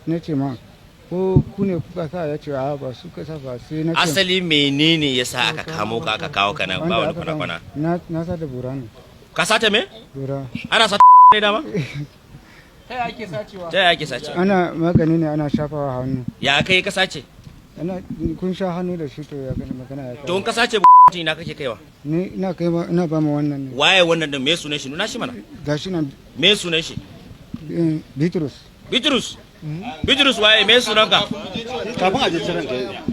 na ce ma ko ku ne kuka sa, ya ce a ba su ka sa ba, sai na ce asali menene yasa aka kamo ka aka kawo ka nan ba wani kwana na sa da bura ne. Ka sata me? Bura. Ana sata ne dama? ta yaya ake sacewa? Ta yaya ake sacewa? Ana magani ne, ana shafawa hannu. Ya kai ka sace? Kun sha hannu da shi, to ya gani magana ya kai. To in ka sace ina kake kaiwa? Ni ina kai ina ba mu wannan ne. Waye wannan din, me sunan shi? Nuna shi mana. Gashi nan. Me sunan shi? Bitrus. Bitrus. Bitrus waye, me sunan ka? Kafin a je ciran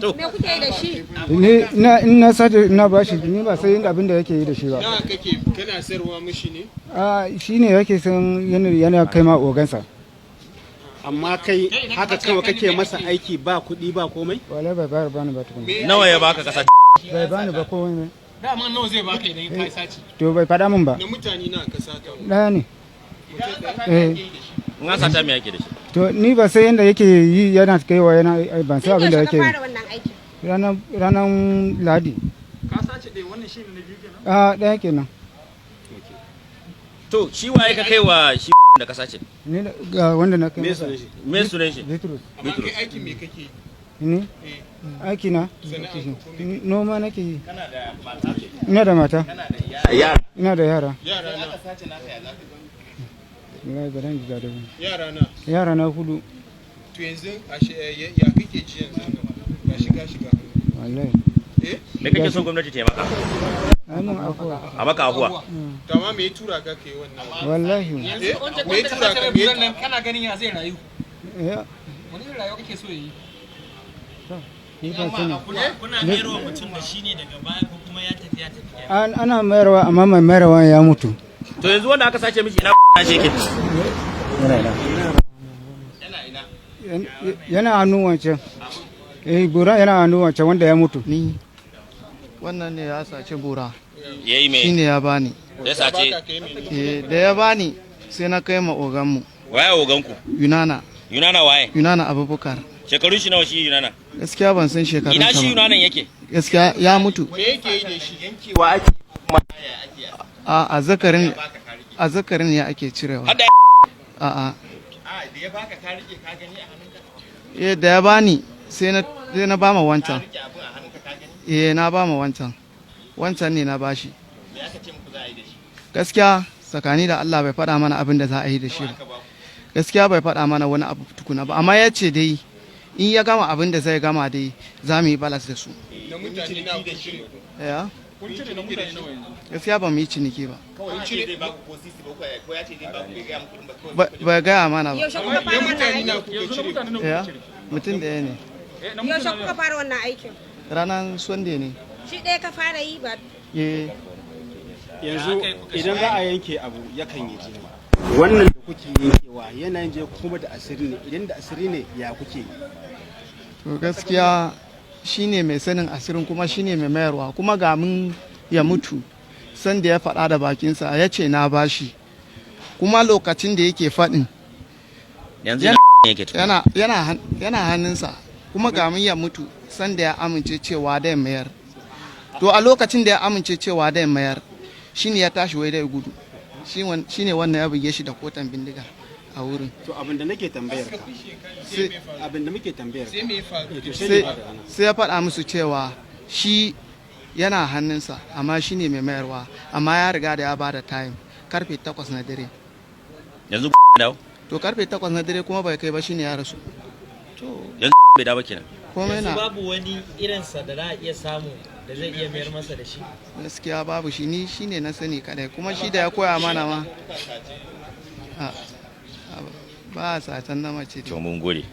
to me kuke yi da shi? Ni ina sace ina ba shi, ni ba sai abin da yake yi da shi ba. nawa kake kana sayarwa mishi ne? Shine yake san yana kai ma ogansa. Amma kai haka kawai kake masa aiki ba kuɗi ba komai? Wallahi bai bayar bani ba tukun. nawa ya baka kasa? Bai bani ba komai. Dama nawa zai baka idan kai saci? To bai faɗa min ba. Na mutane na ka sata. Ɗaya ne. In an sata me yake da shi? To ni ba sai yanda yake yi yana kaiwa yana ban sai abin da yake yi. Ranar Ladi. Ka sace dai wannan shi ne na biyu kenan? Ɗaya kenan. To shi waye ka kai wa shi da ka sace? Ni ga wanda na kai. Me sunan shi? Bitrus. Kai aikin me kake? Ni? Aiki na? Noma nake yi. Kana da mata? Ina da mata. Yara. Ina da yara. Yara na ka sace naka ya zaka? Wallahi ba dan ji da ba. Yara na. Yara na 4. To yanzu ya kake ci yanzu? Ga shiga. Wallahi. Me kake son gwamnati ta yi maka? Amin afuwa. A maka afuwa. To amma me ya tura ka kai wannan? Wallahi. Me ya tura ka me kana ganin ya zai rayu? Wani rayuwa kake so yi? Ni ba sani. Kuna mayarwa mutum da shi ne daga baya ko kuma ya tafi? Ana mayarwa, amma mai mayarwa ya mutu. To yanzu wanda aka sace mishi ina shi yake? Yana hannun wancan. Bura yana hannun wancan wanda ya mutu. Ni wannan ne ya sace bura. Yayi me? Shine ya bani. Ya sace. Da ya bani sai na kai ma oganmu. Waye oganku? Yunana. Yunana waye? Yunana Abubakar. Shekarun shi nawa shi Yunana? Gaskiya ban san shekarun sa ba. Ina shi Yunanan yake? Gaskiya ya mutu. Me yake yi da shi? Yankewa ake kuma A zakarin ya ake cirewa. Hada A Da ya baka ka rike ka gani a hannunka? da ya bani sai na ba ma wancan. Rike abin a hannunka ka gani? Na ba ma wancan. Wancan ne na bashi. Me aka ce muku za a yi da shi? Gaskiya tsakani da Allah bai faɗa mana abin da za a yi da shi ba. Gaskiya bai faɗa mana wani abu tukuna ba, amma ya ce dai in ya gama abin da zai gama dai za mu yi balas da su. Na mutane na ku shirye. Ya? Kun cire na mutane nawa yanzu? Gaskiya ba mu yi ciniki ba. Kawai cire zai baku ko sisi ba ko ya ce zai baku bai gaya muku ba kawai. Bai gaya mana ba. Yaushe kuka na fara wannan mutane na aikin? ku cire. Ya? Mutum ɗaya ne. Yaushe kuka fara wannan aikin? Ranar Sunday ne. Shi ɗaya ka fara yi ba? Yanzu idan za a yanke abu yakan yi jini. Wannan da kuke yankewa yana je kuma da asiri ne, idan da asiri ne ya kuke yi? To gaskiya shine mai sanin asirin kuma shine mai mayarwa kuma ga mun ya mutu sanda ya faɗa da bakinsa ya ce na bashi kuma lokacin da yake faɗin Yanzu yake yana hannunsa kuma ga mun ya mutu sanda ya amince cewa dai mayar. To a lokacin da ya amince cewa dai mayar shine ya tashi wai dai gudu. Shine wannan ya buge shi da kotan bindiga a wurin. To abin da nake tambayar ka. Abin da muke tambayar Sai me ya faru? sai ya faɗa musu cewa shi yana hannunsa amma shi ne mai mayarwa amma ya riga da ya ba da time karfe 8 na dare. Yanzu dawo? To karfe 8 na dare kuma bai kai ba shine ya rasu. Yanzu bai dawo kenan. Komai na babu wani irinsa da za a iya samu da zai iya mayar masa da shi. gaskiya babu shi ni shine na sani kadai kuma shi da ya koya mana ma ba a satan na mace. To mun gode.